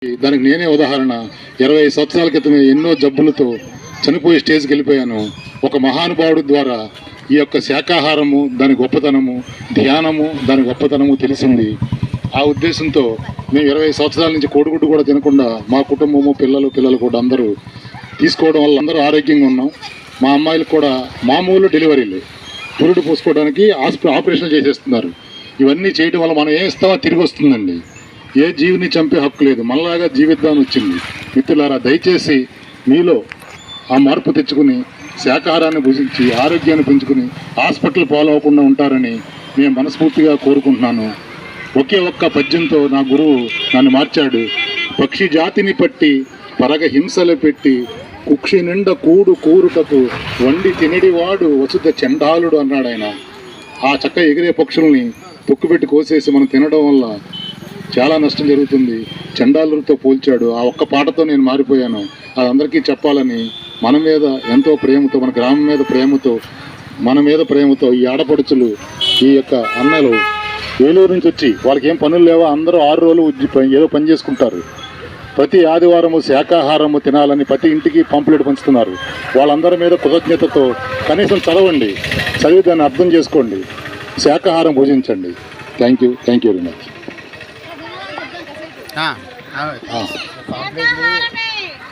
దానికి నేనే ఉదాహరణ. 20 సంవత్సరాల క్రితమే ఎన్నో జబ్బులతో చనిపోయే స్టేజ్కి వెళ్ళిపోయాను. ఒక మహానుభావుడి ద్వారా ఈ యొక్క శాకాహారము దాని గొప్పతనము, ధ్యానము దాని గొప్పతనము తెలిసింది. ఆ ఉద్దేశంతో మేము 20 సంవత్సరాల నుంచి కోడిగుడ్డు కూడా తినకుండా మా కుటుంబము పిల్లలు కూడా అందరూ తీసుకోవడం వల్ల అందరూ ఆరోగ్యంగా ఉన్నాం. మా అమ్మాయిలకు కూడా మామూలు డెలివరీలు పురుడు పోసుకోవడానికి ఆపరేషన్ చేసేస్తున్నారు. ఇవన్నీ చేయడం వల్ల మనం ఏం ఇస్తామో తిరిగి వస్తుందండి. ఏ జీవిని చంపే హక్కు లేదు. మనలాగా జీవిద్దామని వచ్చింది. మిత్రులారా, దయచేసి మీలో ఆ మార్పు తెచ్చుకుని శాకాహారాన్ని భుజించి ఆరోగ్యాన్ని పెంచుకుని హాస్పిటల్ పాలవకుండా ఉంటారని నేను మనస్ఫూర్తిగా కోరుకుంటున్నాను. ఒకే ఒక్క పద్యంతో నా గురువు నన్ను మార్చాడు. పక్షి జాతిని పట్టి పరగ హింసలు పెట్టి కుక్షి నిండా కూరుటకు వండి తినడివాడు వసుధ చండాలుడు అన్నాడు ఆయన. ఆ చక్క ఎగిరే పక్షుల్ని తొక్కుపెట్టి కోసేసి మనం తినడం వల్ల చాలా నష్టం జరుగుతుంది. చండాలులతో పోల్చాడు. ఆ ఒక్క పాటతో నేను మారిపోయాను. అది అందరికీ చెప్పాలని మన మీద ఎంతో ప్రేమతో, మన గ్రామం మీద ప్రేమతో, మన మీద ప్రేమతో ఈ ఆడపడుచులు, ఈ యొక్క అన్నలు ఏలూరు నుంచి వచ్చి వాళ్ళకి ఏం పనులు లేవా, అందరూ 6 రోజులు ఏదో పని చేసుకుంటారు. ప్రతి ఆదివారము శాకాహారము తినాలని ప్రతి ఇంటికి పంపులెట్ పంచుతున్నారు. వాళ్ళందరి మీద కృతజ్ఞతతో కనీసం చదవండి, చదివి దాన్ని అర్థం చేసుకోండి, శాకాహారం భుజించండి. Thank you very much.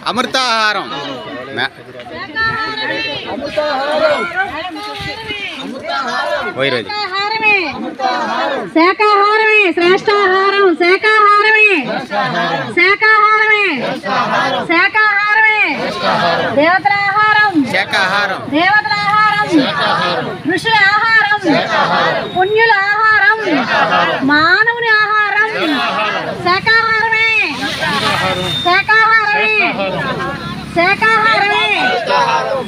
అమృతాహారం శాకాహారమే శ్రేష్టాహారం. శాకాహారమే శాకాహారమే దేవతల ఆహారం. దేవతల ఆహారం, ఋషుల ఆహారం, పుణ్యుల ఆహారం, మానవుని ఆహారం. శాకాహారమే శాకాహారమే శాకాహారమే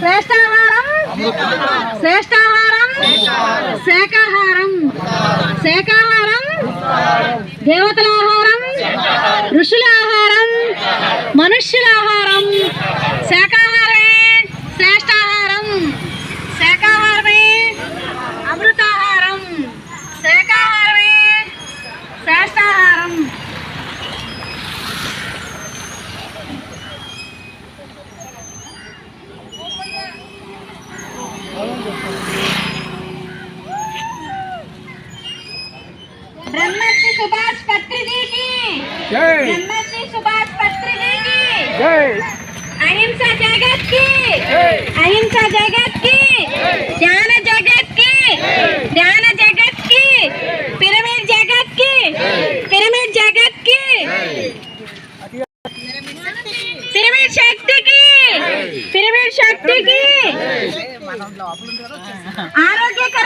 శ్రేష్టాహారం. శాకాహారం శాకాహారం దేవతల ఆహారం, ఋషుల ఆహారం, మనుష్యుల ఆహారం. శాకాహారమే శ్రేష్టాహారం. శాకాహారమే అమృతాహారం. శాకాహారమే శ్రేష్టాహారం. ब्रह्मश्री सुभाष पत्री जी की जय. ब्रह्मश्री सुभाष पत्री जी की जय. अहिंसा जगत की जय. अहिंसा जगत की जय. ध्यान जगत की जय. ध्यान जगत की पिरामिड जगत की जय. पिरामिड जगत की जय. पिरामिड शक्ति की जय. पिरामिड शक्ति की जय. आरोग्यकर